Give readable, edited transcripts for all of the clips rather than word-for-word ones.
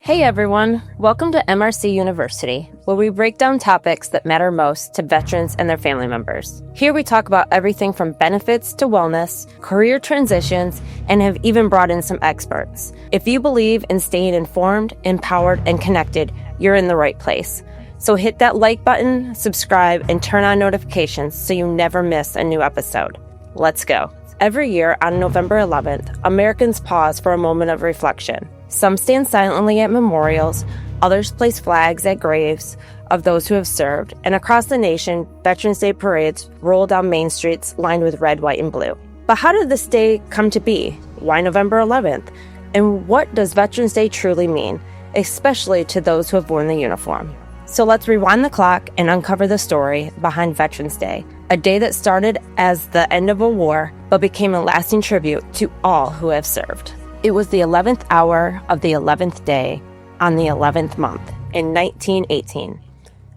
Hey everyone, welcome to MRC University, where we break down topics that matter most to veterans and their family members. Here we talk about everything from benefits to wellness, career transitions, and have even brought in some experts. If you believe in staying informed, empowered, and connected, you're in the right place. So hit that like button, subscribe, and turn on notifications so you never miss a new episode. Let's go. Every year on November 11th, Americans pause for a moment of reflection. Some stand silently at memorials, others place flags at graves of those who have served, and across the nation, Veterans Day parades roll down main streets lined with red, white, and blue. But how did this day come to be? Why November 11th? And what does Veterans Day truly mean, especially to those who have worn the uniform? So let's rewind the clock and uncover the story behind Veterans Day, a day that started as the end of a war, but became a lasting tribute to all who have served. It was the 11th hour of the 11th day on the 11th month in 1918.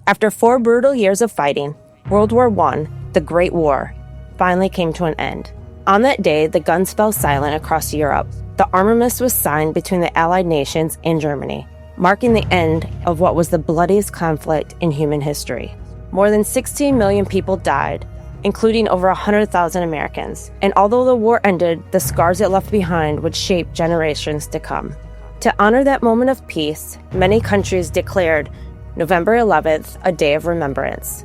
After 4 brutal years of fighting, World War I, the Great War, finally came to an end. On that day, the guns fell silent across Europe. The armistice was signed between the Allied nations and Germany, marking the end of what was the bloodiest conflict in human history. More than 16 million people died, including over 100,000 Americans. And although the war ended, the scars it left behind would shape generations to come. To honor that moment of peace, many countries declared November 11th a day of remembrance.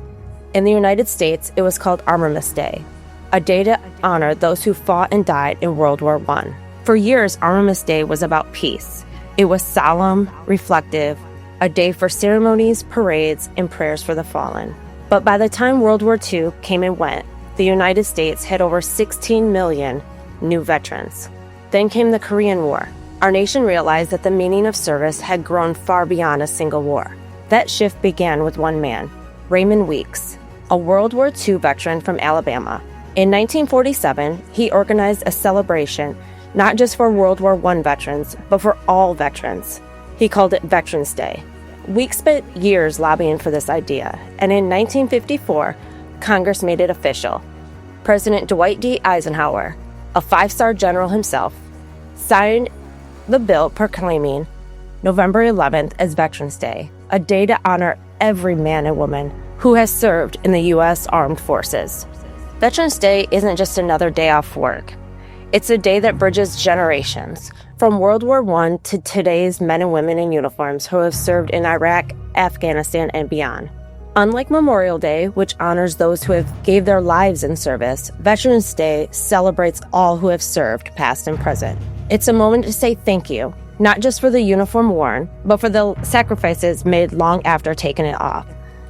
In the United States, it was called Armistice Day, a day to honor those who fought and died in World War I. For years, Armistice Day was about peace. It was solemn, reflective, a day for ceremonies, parades, and prayers for the fallen. But by the time World War II came and went, the United States had over 16 million new veterans. Then came the Korean War. Our nation realized that the meaning of service had grown far beyond a single war. That shift began with one man, Raymond Weeks, a World War II veteran from Alabama. In 1947, he organized a celebration not just for World War I veterans, but for all veterans. He called it Veterans Day. Weeks spent years lobbying for this idea, and in 1954, Congress made it official. President Dwight D. Eisenhower, a 5-star general himself, signed the bill proclaiming November 11th as Veterans Day, a day to honor every man and woman who has served in the U.S. Armed Forces. Veterans Day isn't just another day off work. It's a day that bridges generations, from World War I to today's men and women in uniforms who have served in Iraq, Afghanistan, and beyond. Unlike Memorial Day, which honors those who have gave their lives in service, Veterans Day celebrates all who have served, past and present. It's a moment to say thank you, not just for the uniform worn, but for the sacrifices made long after taking it off.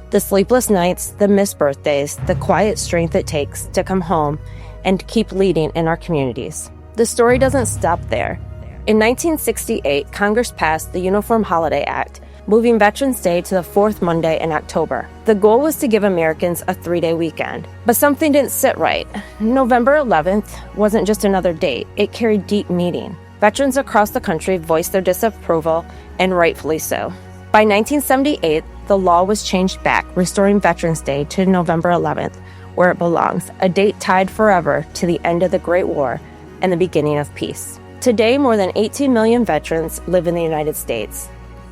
The sleepless nights, the missed birthdays, the quiet strength it takes to come home and keep leading in our communities. The story doesn't stop there. In 1968, Congress passed the Uniform Holiday Act, moving Veterans Day to the 4th Monday in October. The goal was to give Americans a 3-day weekend. But something didn't sit right. November 11th wasn't just another date, it carried deep meaning. Veterans across the country voiced their disapproval, and rightfully so. By 1978, the law was changed back, restoring Veterans Day to November 11th, where it belongs, a date tied forever to the end of the Great War and the beginning of peace. Today, more than 18 million veterans live in the United States.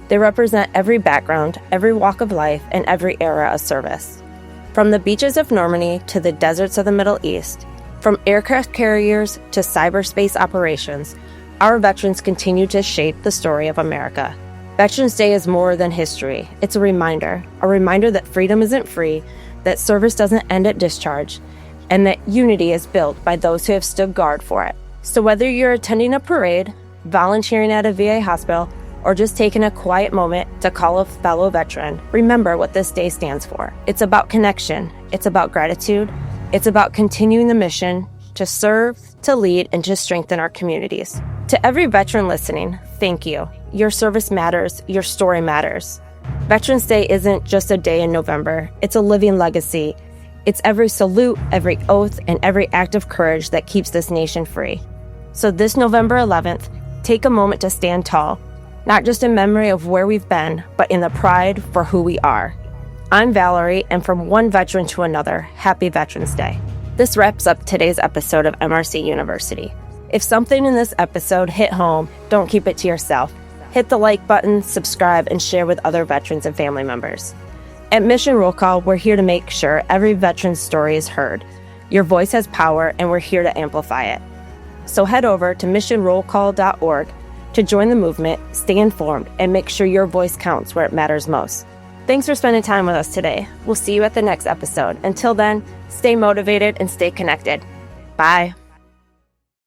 They represent every background, every walk of life, and every era of service. From the beaches of Normandy to the deserts of the Middle East, from aircraft carriers to cyberspace operations, our veterans continue to shape the story of America. Veterans Day is more than history. It's a reminder that freedom isn't free, that service doesn't end at discharge, and that unity is built by those who have stood guard for it. So whether you're attending a parade, volunteering at a VA hospital, or just taking a quiet moment to call a fellow veteran, remember what this day stands for. It's about connection. It's about gratitude. It's about continuing the mission to serve, to lead, and to strengthen our communities. To every veteran listening, thank you. Your service matters. Your story matters. Veterans Day isn't just a day in November. It's a living legacy. It's every salute, every oath, and every act of courage that keeps this nation free. So this November 11th, take a moment to stand tall, not just in memory of where we've been, but in the pride for who we are. I'm Valerie, and from one veteran to another, happy Veterans Day. This wraps up today's episode of MRC University. If something in this episode hit home, don't keep it to yourself. Hit the like button, subscribe, and share with other veterans and family members. At Mission Roll Call, we're here to make sure every veteran's story is heard. Your voice has power, and we're here to amplify it. So head over to missionrollcall.org to join the movement, stay informed, and make sure your voice counts where it matters most. Thanks for spending time with us today. We'll see you at the next episode. Until then, stay motivated and stay connected. Bye.